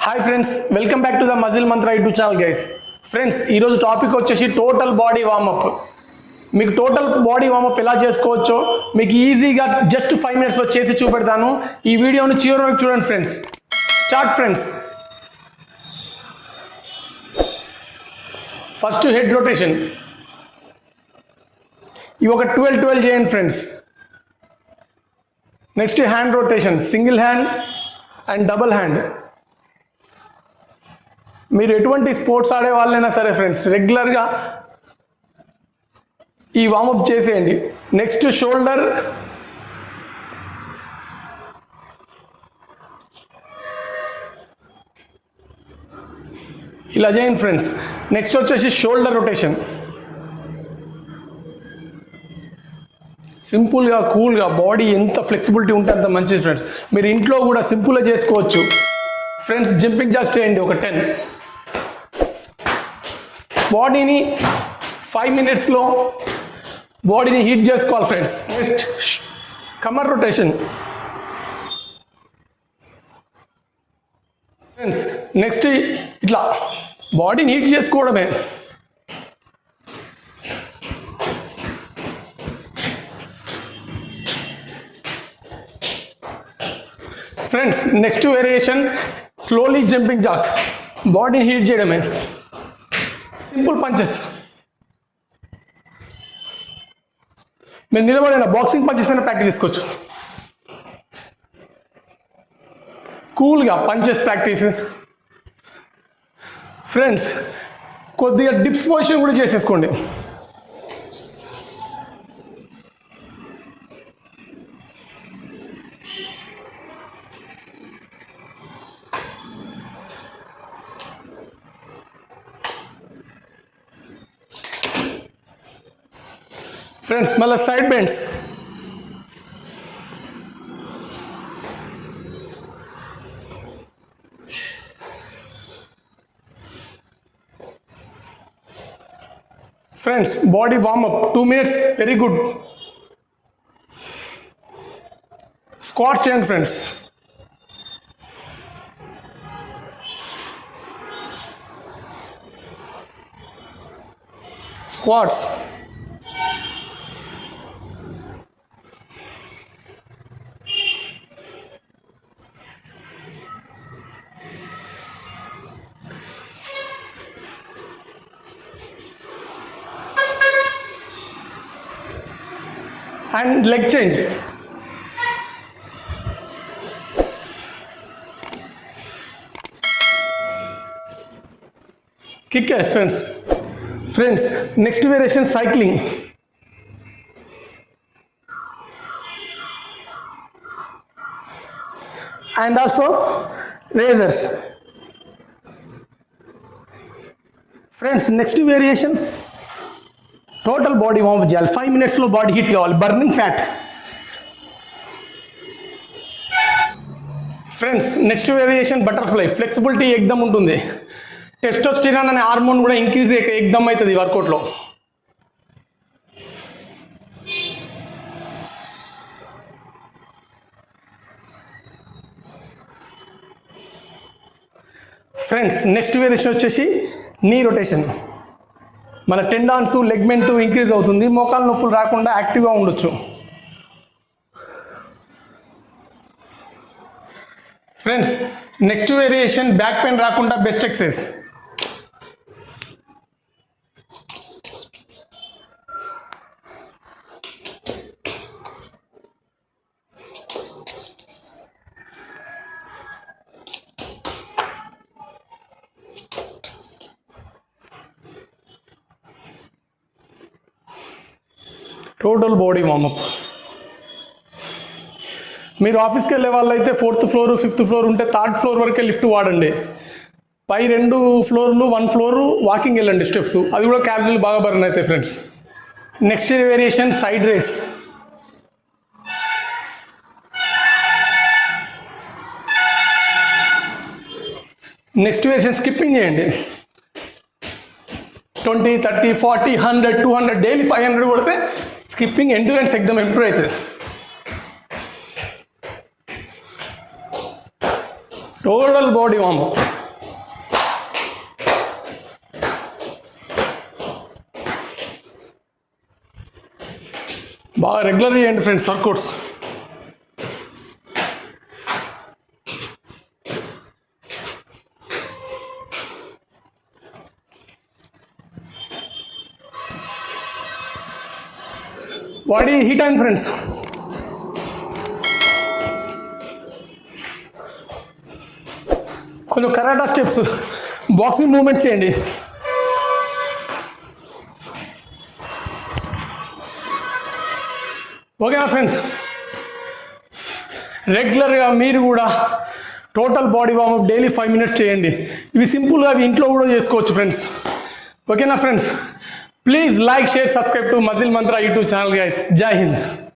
Hi friends, welcome back to the muscle Mantra YouTube channel guys. Friends, ఈరోజు topic వచ్చేసి total body warm up. మీకు total body warm up ఎలా చేసుకోవచ్చో మీకు ఈజీగా జస్ట్ 5 minutesలో చేసి చూపెడతాను. ఈ వీడియోని చివరి వరకు చూడండి friends. Start friends. First head rotation. ఇవి ఒక 12 చేయండి friends. Next hand rotation, single hand and double hand. మీరు ఎటువంటి స్పోర్ట్స్ ఆడే వాళ్ళైనా సరే ఫ్రెండ్స్, రెగ్యులర్గా ఈ వార్మప్ చేసేయండి. నెక్స్ట్ షోల్డర్, ఇలా చేయండి ఫ్రెండ్స్. నెక్స్ట్ వచ్చేసి షోల్డర్ రొటేషన్. సింపుల్గా కూల్గా బాడీ ఎంత ఫ్లెక్సిబిలిటీ ఉంటే అంత మంచిది ఫ్రెండ్స్. మీరు ఇంట్లో కూడా సింపుల్గా చేసుకోవచ్చు ఫ్రెండ్స్. జంపింగ్ జాక్స్ చేయండి ఒక 10. బాడీని 5 minutesలో బాడీని హీట్ చేసుకోవాలి ఫ్రెండ్స్. నెక్స్ట్ కమర్ రొటేషన్ ఫ్రెండ్స్. నెక్స్ట్ ఇట్లా బాడీని హీట్ చేసుకోవడమే. Friends, next variation slowly jumping jacks. బాడీని హీట్ చేయడమే. Simple punches. మీరు నిలబడిన బాక్సింగ్ పంచెస్ అయినా ప్రాక్టీస్ చేసుకోవచ్చు. కూల్గా పంచెస్ ప్రాక్టీస్ ఫ్రెండ్స్. కొద్దిగా డిప్స్ పొజిషన్ కూడా చేసేసుకోండి. ఫ్రెండ్స్, మళ్ళీ side bends. Friends, body warmup 2 minutes, very good. Squats చేయండి friends. Squats. And leg change. Kick ass friends. Friends, next variation cycling. And also razors. Friends, next variation total body warmup చేయాలి. 5 minutesలో body heat కావాలి. Burning fat. Friends, next variation butterfly. Flexibility ఎక్దమ్ ఉంటుంది. Testosterone అనే hormone కూడా increase ఎక్దమ్ అవుతుంది వర్కౌట్లో. Friends, next variation వచ్చేసి నీ రొటేషన్. మన టెండాన్స్, లెగ్మెంట్ ఇంక్రీజ్ అవుతుంది. మోకాల నొప్పులు రాకుండా యాక్టివ్గా ఉండొచ్చు. Friends, next variation back pain రాకుండా best exercise. Total body warmup. మీరు ఆఫీస్కి వెళ్ళే వాళ్ళైతే 4th floor 5th floor ఉంటే 3rd floor వరకే లిఫ్ట్ వాడండి. పై 2 floorలు 1 floor వాకింగ్ వెళ్ళండి స్టెప్స్. అది కూడా క్యాలరీలు బాగా బర్న్ అవుతాయి friends. Next variation side race. Next variation skipping చేయండి. 20, 30, 40, 100, 200 డైలీ 500 కొడితే స్కిప్పింగ్ ఎండ్యూరెన్స్ ఎగ్దమ్ ఇంప్రూవ్ అవుతుంది. Total body warmup. బాగా రెగ్యులర్ చేయండి ఫ్రెండ్స్ వర్కౌట్స్. బాడీ హీట్ అయింది ఫ్రెండ్స్. కొంచెం కరాటా స్టెప్స్, బాక్సింగ్ మూమెంట్స్ చేయండి. ఓకేనా ఫ్రెండ్స్? రెగ్యులర్గా మీరు కూడా total body warmup daily 5 minutes చేయండి. ఇవి సింపుల్గా అవి ఇంట్లో కూడా చేసుకోవచ్చు ఫ్రెండ్స్. ఓకేనా friends? Please like, share, subscribe to muscle Mantra YouTube channel guys. జై హింద్.